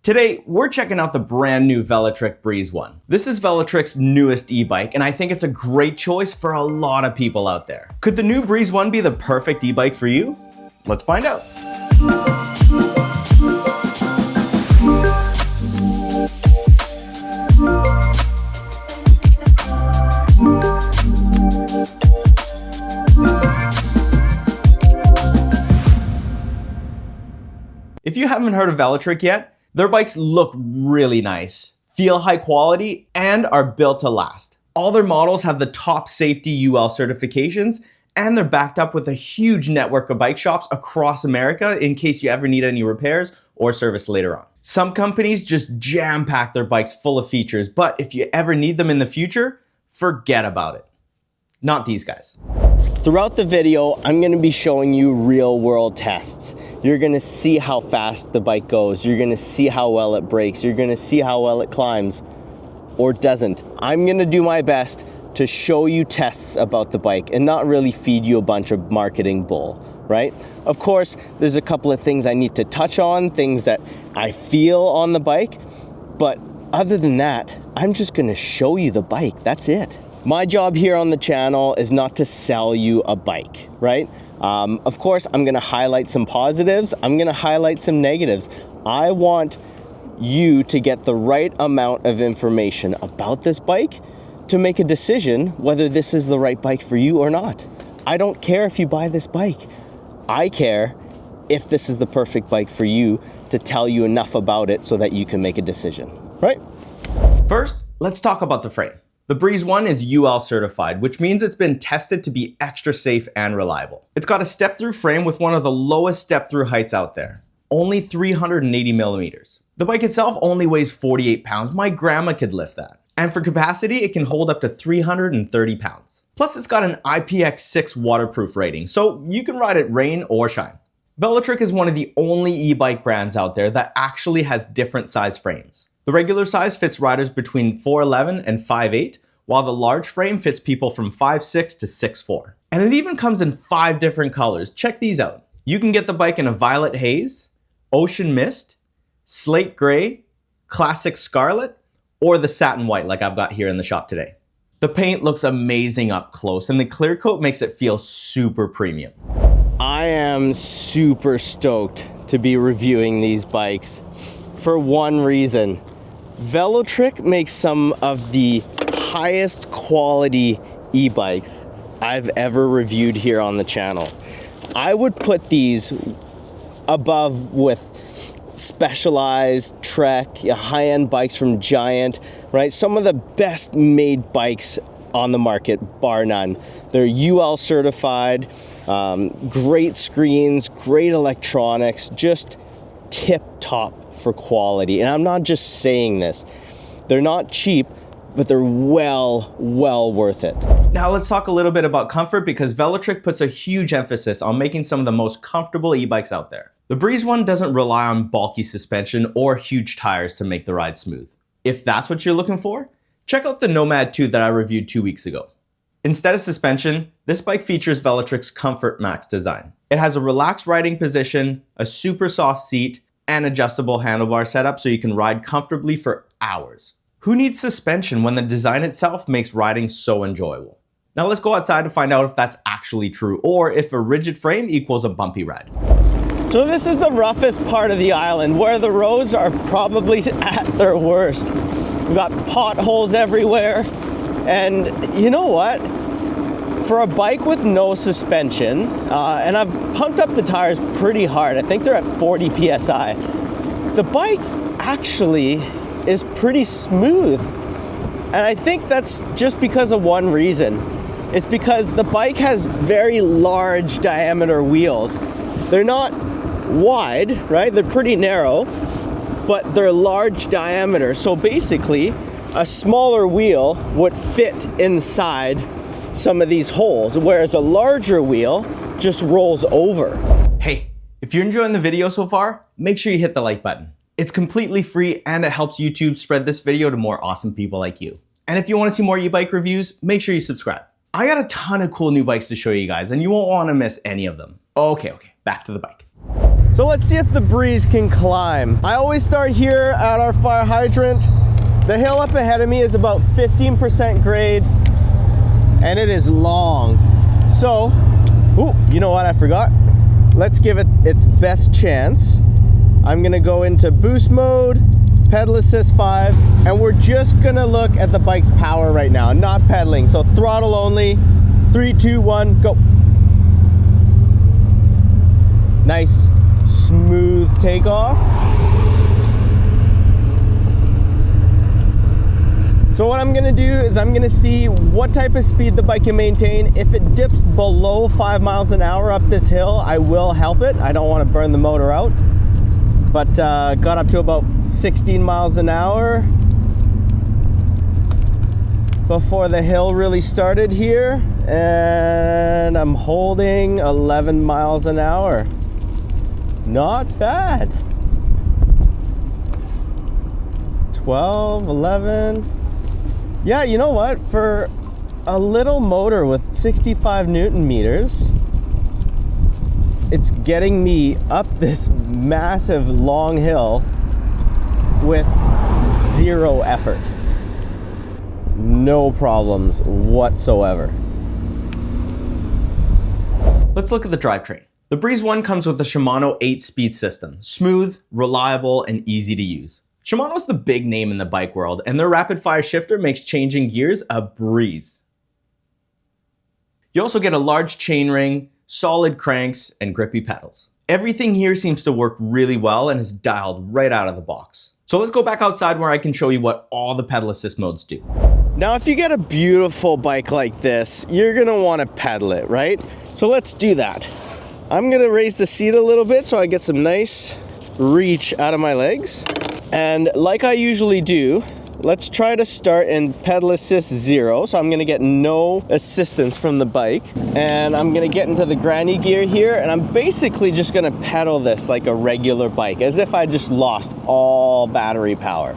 Today, we're checking out the brand new Velotric Breeze 1. This is Velotric's newest e-bike, and I think it's a great choice for a lot of people out there. Could the new Breeze 1 be the perfect e-bike for you? Let's find out. If you haven't heard of Velotric yet, their bikes look really nice, feel high quality, and are built to last. All their models have the top safety UL certifications, and they're backed up with a huge network of bike shops across America in case you ever need any repairs or service later on. Some companies just jam-pack their bikes full of features, but if you ever need them in the future, forget about it. Not these guys. Throughout the video, I'm going to be showing you real-world tests. You're going to see how fast the bike goes. You're going to see how well it brakes. You're going to see how well it climbs or doesn't. I'm going to do my best to show you tests about the bike and not really feed you a bunch of marketing bull, right? Of course, there's a couple of things I need to touch on, things that I feel on the bike, but other than that, I'm just going to show you the bike. That's it. My job here on the channel is not to sell you a bike, right? Of course, I'm gonna highlight some positives. I'm gonna highlight some negatives. I want you to get the right amount of information about this bike to make a decision whether this is the right bike for you or not. I don't care if you buy this bike. I care if this is the perfect bike for you to tell you enough about it so that you can make a decision, right? First, let's talk about the frame. The Breeze 1 is UL certified, which means it's been tested to be extra safe and reliable. It's got a step-through frame with one of the lowest step-through heights out there, only 380 millimeters. The bike itself only weighs 48 pounds. My grandma could lift that. And for capacity, it can hold up to 330 pounds. Plus, it's got an IPX6 waterproof rating, so you can ride it rain or shine. Velotric is one of the only e-bike brands out there that actually has different size frames. The regular size fits riders between 4'11 and 5'8", while the large frame fits people from 5'6 to 6'4". And it even comes in 5 different colors. Check these out. You can get the bike in a violet haze, ocean mist, slate gray, classic scarlet, or the satin white like I've got here in the shop today. The paint looks amazing up close, and the clear coat makes it feel super premium. I am super stoked to be reviewing these bikes for one reason. Velotric makes some of the highest quality e-bikes I've ever reviewed here on the channel. I would put these above with Specialized, Trek, high-end bikes from Giant, right? Some of the best made bikes on the market, bar none. They're UL certified, great screens, great electronics, just tip top for quality. And I'm not just saying this. They're not cheap, but they're well worth it. Now let's talk a little bit about comfort, because Velotric puts a huge emphasis on making some of the most comfortable e-bikes out there. The Breeze 1 doesn't rely on bulky suspension or huge tires to make the ride smooth. If that's what you're looking for, check out the Nomad 2 that I reviewed 2 weeks ago. Instead of suspension, this bike features Velotric's Comfort Max design. It has a relaxed riding position, a super soft seat, and adjustable handlebar setup so you can ride comfortably for hours. Who needs suspension when the design itself makes riding so enjoyable? Now let's go outside to find out if that's actually true, or if a rigid frame equals a bumpy ride. So this is the roughest part of the island, where the roads are probably at their worst. We've got potholes everywhere, and you know what? For a bike with no suspension, and I've pumped up the tires pretty hard, I think they're at 40 PSI, the bike actually is pretty smooth. And I think that's just because of one reason. It's because the bike has very large diameter wheels. They're not wide, right? They're pretty narrow, but they're large diameter. So basically, a smaller wheel would fit inside some of these holes, whereas a larger wheel just rolls over. Hey, if you're enjoying the video so far, make sure you hit the like button. It's completely free, and it helps YouTube spread this video to more awesome people like you. And if you want to see more e-bike reviews, make sure you subscribe. I got a ton of cool new bikes to show you guys, and you won't want to miss any of them. Okay, back to the bike. So let's see if the Breeze can climb. I always start here at our fire hydrant. The hill up ahead of me is about 15% grade, and it is long. So, ooh, you know what I forgot? Let's give it its best chance. I'm gonna go into boost mode, pedal assist 5, and we're just gonna look at the bike's power right now, not pedaling. So throttle only, 3, 2, 1, go. Nice, smooth takeoff. So what I'm gonna do is I'm gonna see what type of speed the bike can maintain. If it dips below 5 miles an hour up this hill, I will help it. I don't wanna burn the motor out. But got up to about 16 miles an hour before the hill really started here. And I'm holding 11 miles an hour. Not bad. 12, 11. Yeah, you know what? For a little motor with 65 Newton meters, it's getting me up this massive long hill with 0 effort. No problems whatsoever. Let's look at the drivetrain. The Breeze 1 comes with a Shimano 8-speed system, smooth, reliable, and easy to use. Shimano's the big name in the bike world, and their rapid fire shifter makes changing gears a breeze. You also get a large chainring, solid cranks, and grippy pedals. Everything here seems to work really well and is dialed right out of the box. So let's go back outside where I can show you what all the pedal assist modes do. Now, if you get a beautiful bike like this, you're gonna wanna pedal it, right? So let's do that. I'm gonna raise the seat a little bit so I get some nice reach out of my legs. And like I usually do, let's try to start in pedal assist 0. So I'm gonna get no assistance from the bike. And I'm gonna get into the granny gear here, and I'm basically just gonna pedal this like a regular bike, as if I just lost all battery power.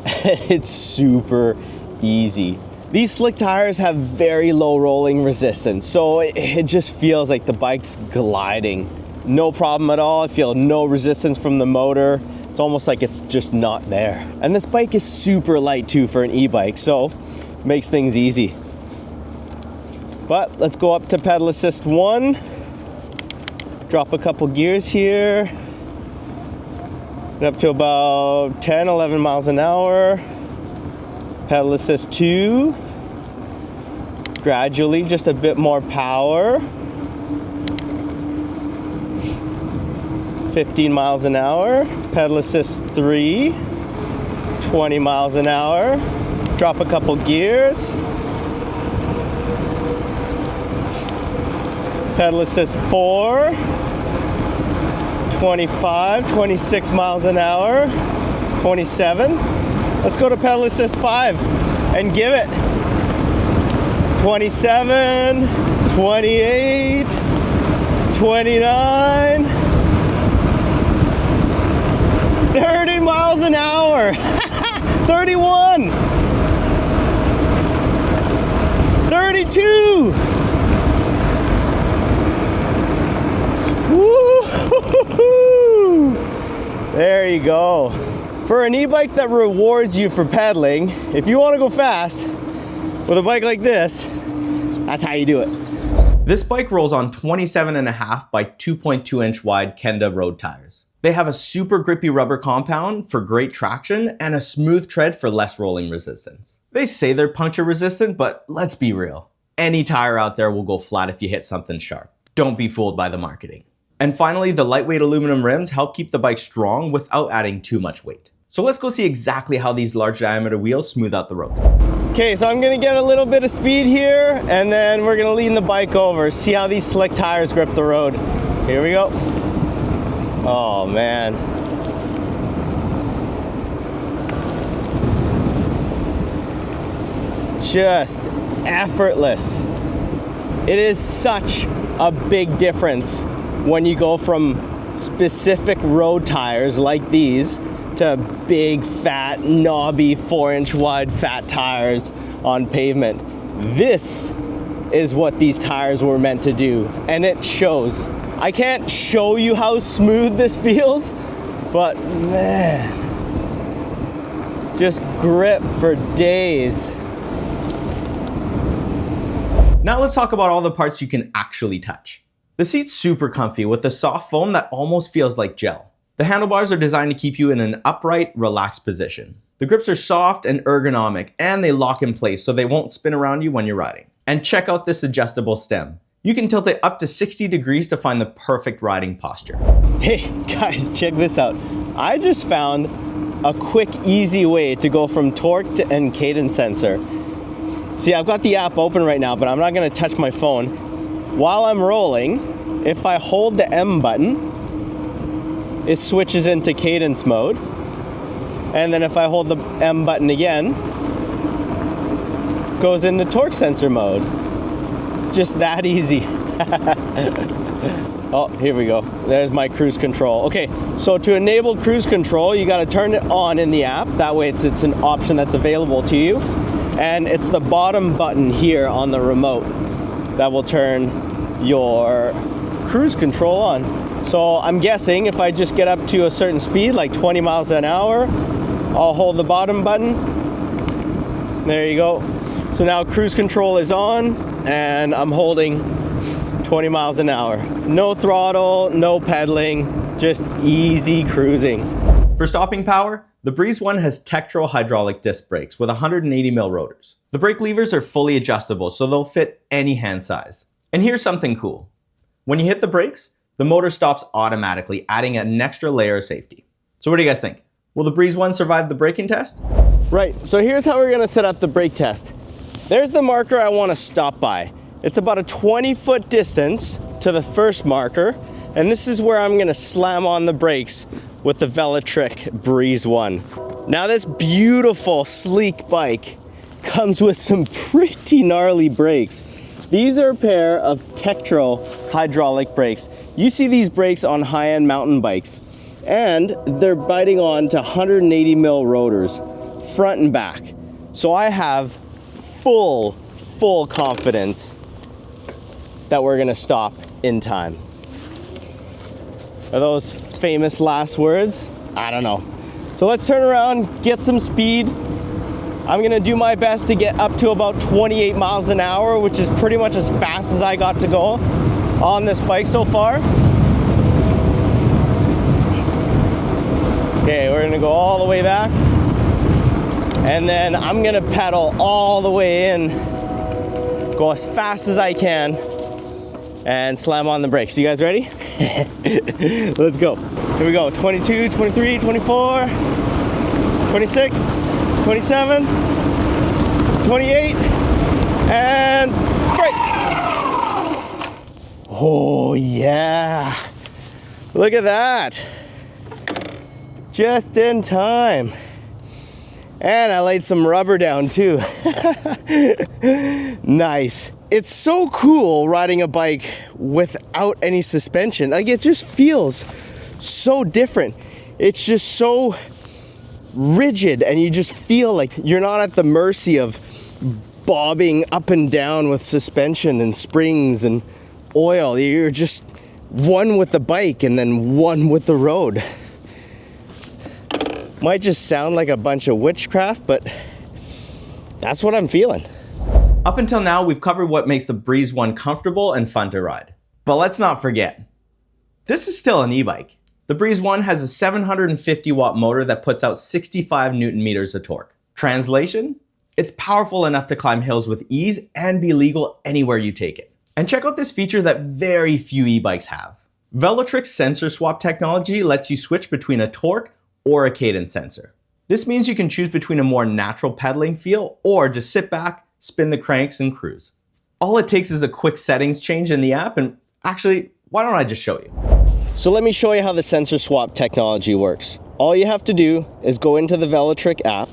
It's super easy. These slick tires have very low rolling resistance, so it just feels like the bike's gliding. No problem at all. I feel no resistance from the motor. It's almost like it's just not there. And this bike is super light too for an e-bike, so it makes things easy. But let's go up to pedal assist 1. Drop a couple gears here. Get up to about 10, 11 miles an hour. Pedal assist 2. Gradually, just a bit more power. 15 miles an hour. Pedal assist 3. 20 miles an hour. Drop a couple gears. Pedal assist 4. 25, 26 miles an hour. 27. Let's go to pedal assist 5 and give it. 27, 28, 29, 30 miles an hour. 31, 32. Woo! There you go. For an e-bike that rewards you for pedaling, if you want to go fast with a bike like this, that's how you do it. This bike rolls on 27.5 by 2.2 inch wide Kenda road tires. They have a super grippy rubber compound for great traction and a smooth tread for less rolling resistance. They say they're puncture resistant, but let's be real. Any tire out there will go flat if you hit something sharp. Don't be fooled by the marketing. And finally, the lightweight aluminum rims help keep the bike strong without adding too much weight. So let's go see exactly how these large diameter wheels smooth out the road. Okay, so I'm gonna get a little bit of speed here, and then we're gonna lean the bike over, see how these slick tires grip the road. Here we go. Oh man. Just effortless. It is such a big difference when you go from specific road tires like these to big, fat, knobby, 4-inch wide fat tires on pavement. This is what these tires were meant to do, and it shows. I can't show you how smooth this feels, but man, just grip for days. Now let's talk about all the parts you can actually touch. The seat's super comfy with a soft foam that almost feels like gel. The handlebars are designed to keep you in an upright, relaxed position. The grips are soft and ergonomic, and they lock in place so they won't spin around you when you're riding. And check out this adjustable stem. You can tilt it up to 60 degrees to find the perfect riding posture. Hey guys, check this out. I just found a quick, easy way to go from torque to and cadence sensor. See, I've got the app open right now, but I'm not gonna touch my phone. While I'm rolling, if I hold the M button, it switches into cadence mode. And then if I hold the M button again, goes into torque sensor mode. Just that easy. Oh, here we go. There's my cruise control. Okay, so to enable cruise control, you gotta turn it on in the app. That way it's an option that's available to you. And it's the bottom button here on the remote that will turn your cruise control on. So I'm guessing if I just get up to a certain speed, like 20 miles an hour, I'll hold the bottom button. There you go. So now cruise control is on and I'm holding 20 miles an hour. No throttle, no pedaling, just easy cruising. For stopping power, the Breeze One has Tektro hydraulic disc brakes with 180mm rotors. The brake levers are fully adjustable, so they'll fit any hand size. And here's something cool. When you hit the brakes, the motor stops automatically, adding an extra layer of safety. So what do you guys think? Will the Breeze One survive the braking test? Right, so here's how we're gonna set up the brake test. There's the marker I wanna stop by. It's about a 20-foot distance to the first marker, and this is where I'm gonna slam on the brakes with the Velotric Breeze One. Now this beautiful, sleek bike comes with some pretty gnarly brakes. These are a pair of Tektro hydraulic brakes. You see these brakes on high-end mountain bikes, and they're biting on to 180mm rotors, front and back. So I have full confidence that we're gonna stop in time. Are those famous last words? I don't know. So let's turn around, get some speed. I'm gonna do my best to get up to about 28 miles an hour, which is pretty much as fast as I got to go on this bike so far. Okay, we're gonna go all the way back. And then I'm gonna pedal all the way in, go as fast as I can, and slam on the brakes. You guys ready? Let's go. Here we go, 22, 23, 24, 26, 27, 28, and brake. Oh yeah, look at that. Just in time. And I laid some rubber down too. Nice. It's so cool riding a bike without any suspension. Like, it just feels so different. It's just so rigid, and you just feel like you're not at the mercy of bobbing up and down with suspension and springs and oil. You're just one with the bike and then one with the road. Might just sound like a bunch of witchcraft, but that's what I'm feeling. Up until now, we've covered what makes the Breeze One comfortable and fun to ride. But let's not forget, this is still an e-bike. The Breeze One has a 750 watt motor that puts out 65 Newton meters of torque. Translation? It's powerful enough to climb hills with ease and be legal anywhere you take it. And check out this feature that very few e-bikes have. Velotric's sensor swap technology lets you switch between a torque or a cadence sensor. This means you can choose between a more natural pedaling feel or just sit back, spin the cranks, and cruise. All it takes is a quick settings change in the app, and actually, why don't I just show you? So let me show you how the sensor swap technology works. All you have to do is go into the Velotric app,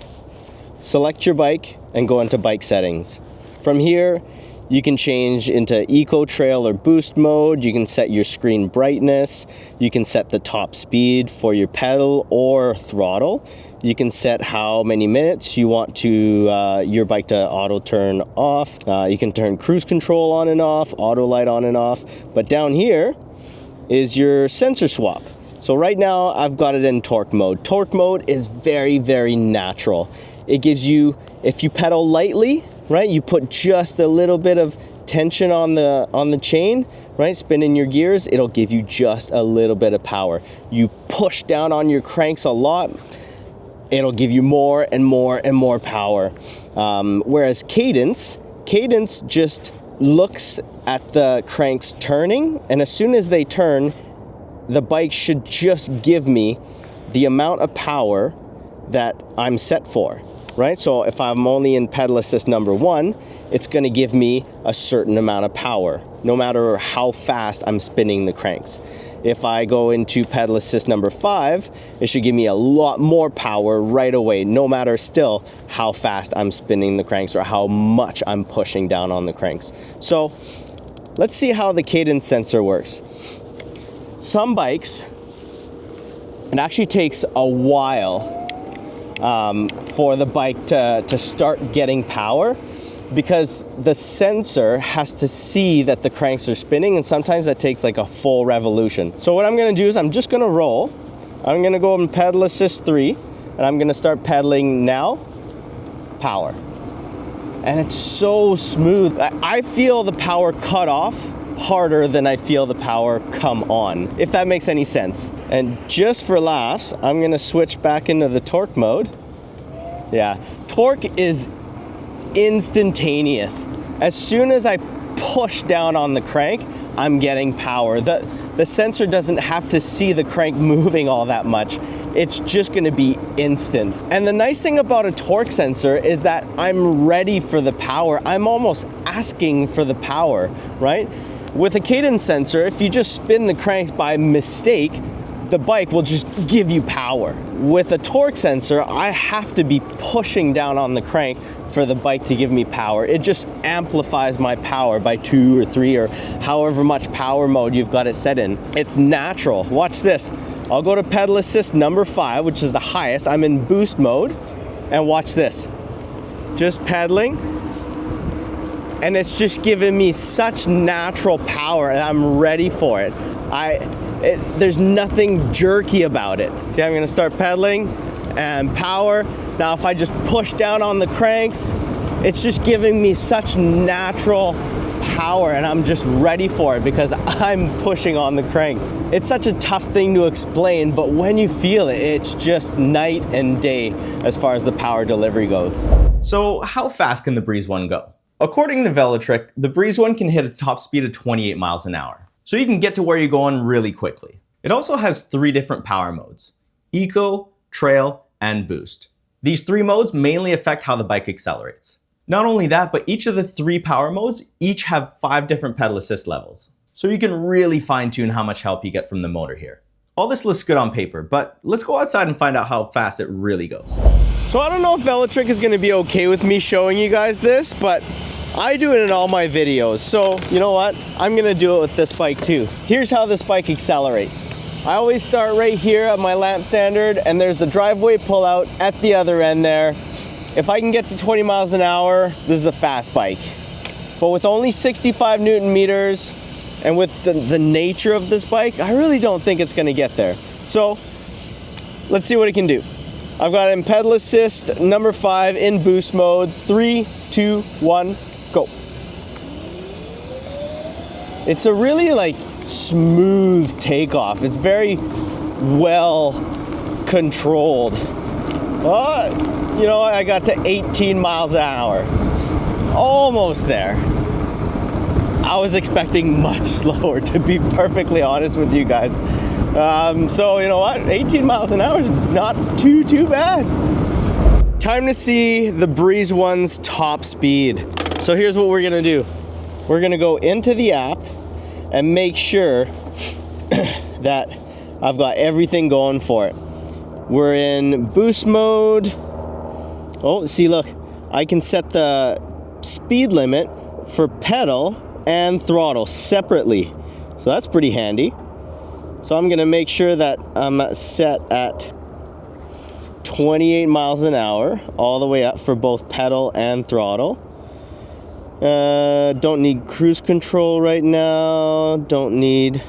select your bike, and go into bike settings. From here, you can change into eco, trail, or boost mode. You can set your screen brightness. You can set the top speed for your pedal or throttle. You can set how many minutes you want to your bike to auto turn off. You can turn cruise control on and off, auto light on and off. But down here, is your sensor swap. So right now I've got it in torque mode. Torque mode is very, very natural. It gives you, if you pedal lightly, right, you put just a little bit of tension on the chain, right, spinning your gears, it'll give you just a little bit of power. You push down on your cranks a lot, it'll give you more and more and more power. Whereas Cadence just looks at the cranks turning, and as soon as they turn, the bike should just give me the amount of power that I'm set for, right? So if I'm only in pedal assist number 1, it's gonna give me a certain amount of power, no matter how fast I'm spinning the cranks. If I go into pedal assist number 5, it should give me a lot more power right away, no matter still how fast I'm spinning the cranks or how much I'm pushing down on the cranks. So let's see how the cadence sensor works. Some bikes, it actually takes a while for the bike to start getting power, because the sensor has to see that the cranks are spinning, and sometimes that takes like a full revolution. So what I'm gonna do is I'm just gonna roll. I'm gonna go in pedal assist 3, and I'm gonna start pedaling now, power. And it's so smooth. I feel the power cut off harder than I feel the power come on, if that makes any sense. And just for laughs, I'm gonna switch back into the torque mode. Yeah, torque is instantaneous. As soon as I push down on the crank, I'm getting power. The sensor doesn't have to see the crank moving all that much. It's just gonna be instant. And the nice thing about a torque sensor is that I'm ready for the power. I'm almost asking for the power, right? With a cadence sensor, if you just spin the cranks by mistake, the bike will just give you power. With a torque sensor, I have to be pushing down on the crank for the bike to give me power. It just amplifies my power by 2 or 3 or however much power mode you've got it set in. It's natural. Watch this. I'll go to pedal assist number 5, which is the highest. I'm in boost mode, and watch this. Just pedaling, and it's just giving me such natural power, and I'm ready for it. There's nothing jerky about it. See, I'm gonna start pedaling and power. Now, if I just push down on the cranks, it's just giving me such natural power, and I'm just ready for it because I'm pushing on the cranks. It's such a tough thing to explain, but when you feel it, it's just night and day as far as the power delivery goes. So how fast can the Breeze One go? According to Velotric, the Breeze One can hit a top speed of 28 miles an hour. So you can get to where you're going really quickly. It also has 3 different power modes: Eco, Trail, and Boost. These 3 modes mainly affect how the bike accelerates. Not only that, but each of the 3 power modes each have 5 different pedal assist levels. So you can really fine tune how much help you get from the motor here. All this looks good on paper, but let's go outside and find out how fast it really goes. So I don't know if Velotric is gonna be okay with me showing you guys this, but I do it in all my videos. So you know what? I'm gonna do it with this bike too. Here's how this bike accelerates. I always start right here at my lamp standard, and there's a driveway pullout at the other end there. If I can get to 20 miles an hour, this is a fast bike. But with only 65 Newton meters, and with the nature of this bike, I really don't think it's gonna get there. So let's see what it can do. I've got it in pedal assist number 5 in boost mode. 3, 2, 1, go. It's a really like smooth takeoff. It's very well controlled. Oh, you know, I got to 18 miles an hour. Almost there. I was expecting much slower, to be perfectly honest with you guys. So you know what? 18 miles an hour is not too bad. Time to see the Breeze One's top speed. So here's what we're gonna do. We're gonna go into the app and make sure that I've got everything going for it. We're in boost mode. Oh, see, look, I can set the speed limit for pedal and throttle separately. So that's pretty handy. So I'm gonna make sure that I'm set at 28 miles an hour all the way up for both pedal and throttle. Don't need cruise control right now. Don't need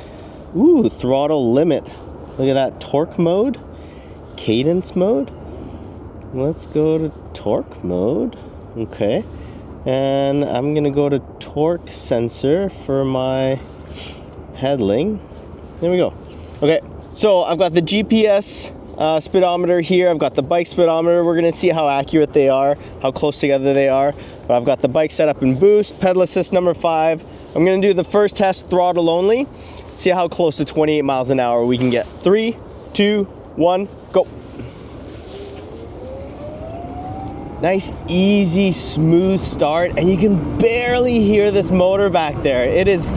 Ooh, throttle limit. Look at that, torque mode, cadence mode. Let's go to torque mode. Okay. And I'm gonna go to torque sensor for my pedaling. There we go. Okay, so I've got the GPS speedometer here. I've got the bike speedometer. We're gonna see how accurate they are, how close together they are. But I've got the bike set up in boost, pedal assist number 5. I'm gonna do the first test throttle only. See how close to 28 miles an hour we can get. 3, 2, 1, go. Nice, easy, smooth start, and you can barely hear this motor back there. It is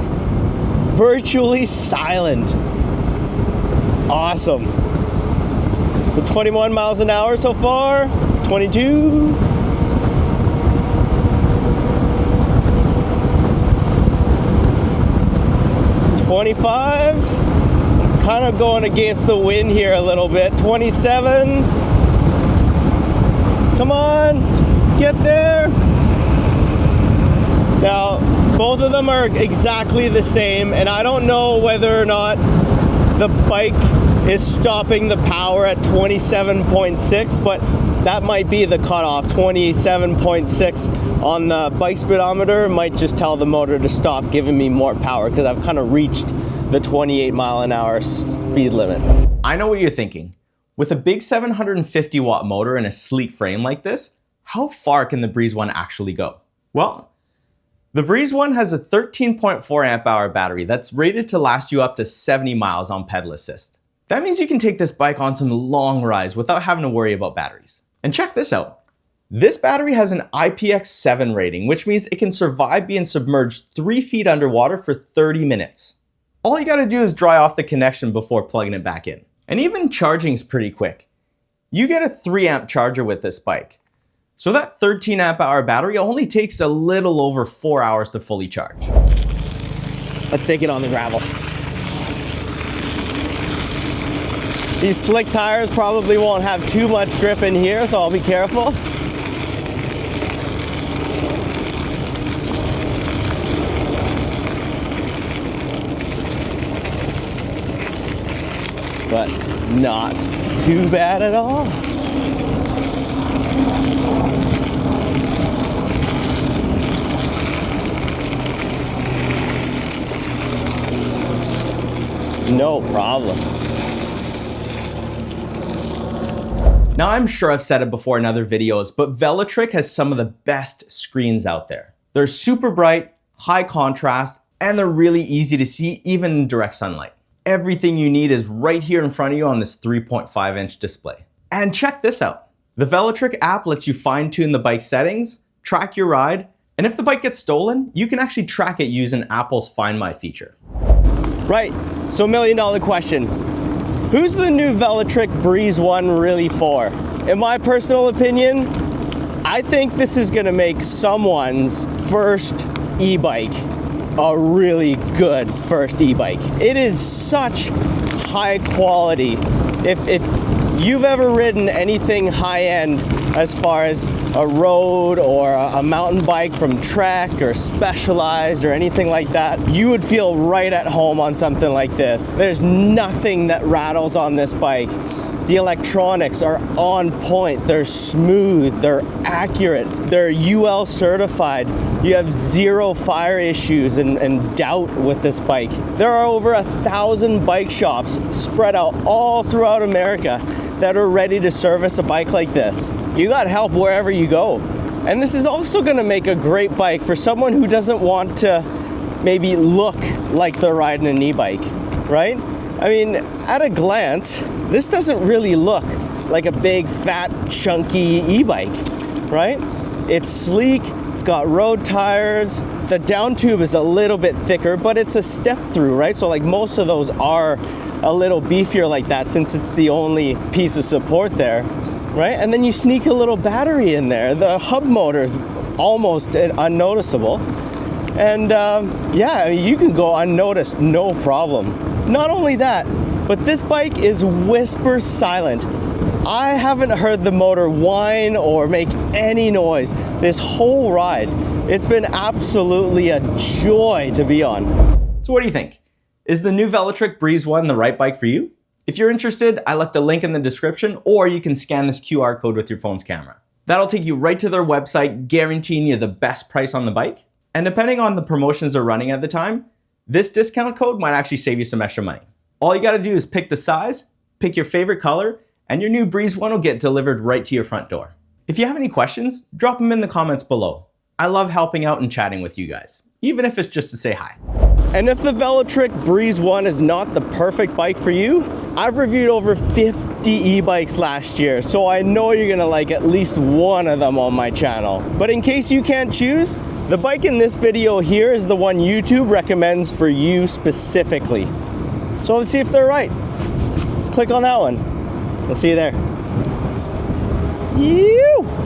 virtually silent. Awesome. With 21 miles an hour so far, 22. Kind of going against the wind here a little bit. 27. Come on, get there. Now, both of them are exactly the same, and I don't know whether or not the bike is stopping the power at 27.6, but that might be the cutoff. 27.6 on the bike speedometer might just tell the motor to stop giving me more power because I've kind of reached the 28 mile an hour speed limit. I know what you're thinking. With a big 750 watt motor and a sleek frame like this, how far can the Breeze One actually go? Well, the Breeze One has a 13.4 amp hour battery that's rated to last you up to 70 miles on pedal assist. That means you can take this bike on some long rides without having to worry about batteries. And check this out. This battery has an IPX7 rating, which means it can survive being submerged 3 feet underwater for 30 minutes. All you gotta do is dry off the connection before plugging it back in. And even charging's pretty quick. You get a 3 amp charger with this bike. So that 13 amp hour battery only takes a little over 4 hours to fully charge. Let's take it on the gravel. These slick tires probably won't have too much grip in here, so I'll be careful. But not too bad at all. No problem. Now, I'm sure I've said it before in other videos, but Velotric has some of the best screens out there. They're super bright, high contrast, and they're really easy to see even in direct sunlight. Everything you need is right here in front of you on this 3.5-inch display. And check this out. The Velotric app lets you fine-tune the bike settings, track your ride, and if the bike gets stolen, you can actually track it using Apple's Find My feature. Right, so $1 million question. Who's the new Velotric Breeze One really for? In my personal opinion, I think this is gonna make someone's first e-bike a really good first e-bike. It is such high quality. If you've ever ridden anything high-end as far as a road or a mountain bike from Trek or Specialized or anything like that, you would feel right at home on something like this. There's nothing that rattles on this bike. The electronics are on point, they're smooth, they're accurate, they're UL certified. You have zero fire issues and doubt with this bike. There are over 1,000 bike shops spread out all throughout America that are ready to service a bike like this. You got help wherever you go. And this is also gonna make a great bike for someone who doesn't want to maybe look like they're riding an e-bike, right? I mean, at a glance, this doesn't really look like a big, fat, chunky e-bike, right? It's sleek, it's got road tires. The down tube is a little bit thicker, but it's a step through, right? So like most of those are a little beefier like that since it's the only piece of support there, right? And then you sneak a little battery in there. The hub motor is almost unnoticeable. And yeah, I mean, you can go unnoticed, no problem. Not only that, but this bike is whisper silent. I haven't heard the motor whine or make any noise this whole ride. It's been absolutely a joy to be on. So what do you think? Is the new Velotric Breeze 1 the right bike for you? If you're interested, I left a link in the description, or you can scan this QR code with your phone's camera. That'll take you right to their website, guaranteeing you the best price on the bike. And depending on the promotions they're running at the time, this discount code might actually save you some extra money. All you gotta do is pick the size, pick your favorite color, and your new Breeze 1 will get delivered right to your front door. If you have any questions, drop them in the comments below. I love helping out and chatting with you guys, even if it's just to say hi. And if the Velotric Breeze 1 is not the perfect bike for you, I've reviewed over 50 e-bikes last year, so I know you're gonna like at least one of them on my channel. But in case you can't choose, the bike in this video here is the one YouTube recommends for you specifically. So let's see if they're right. Click on that one. I'll see you there. Yew!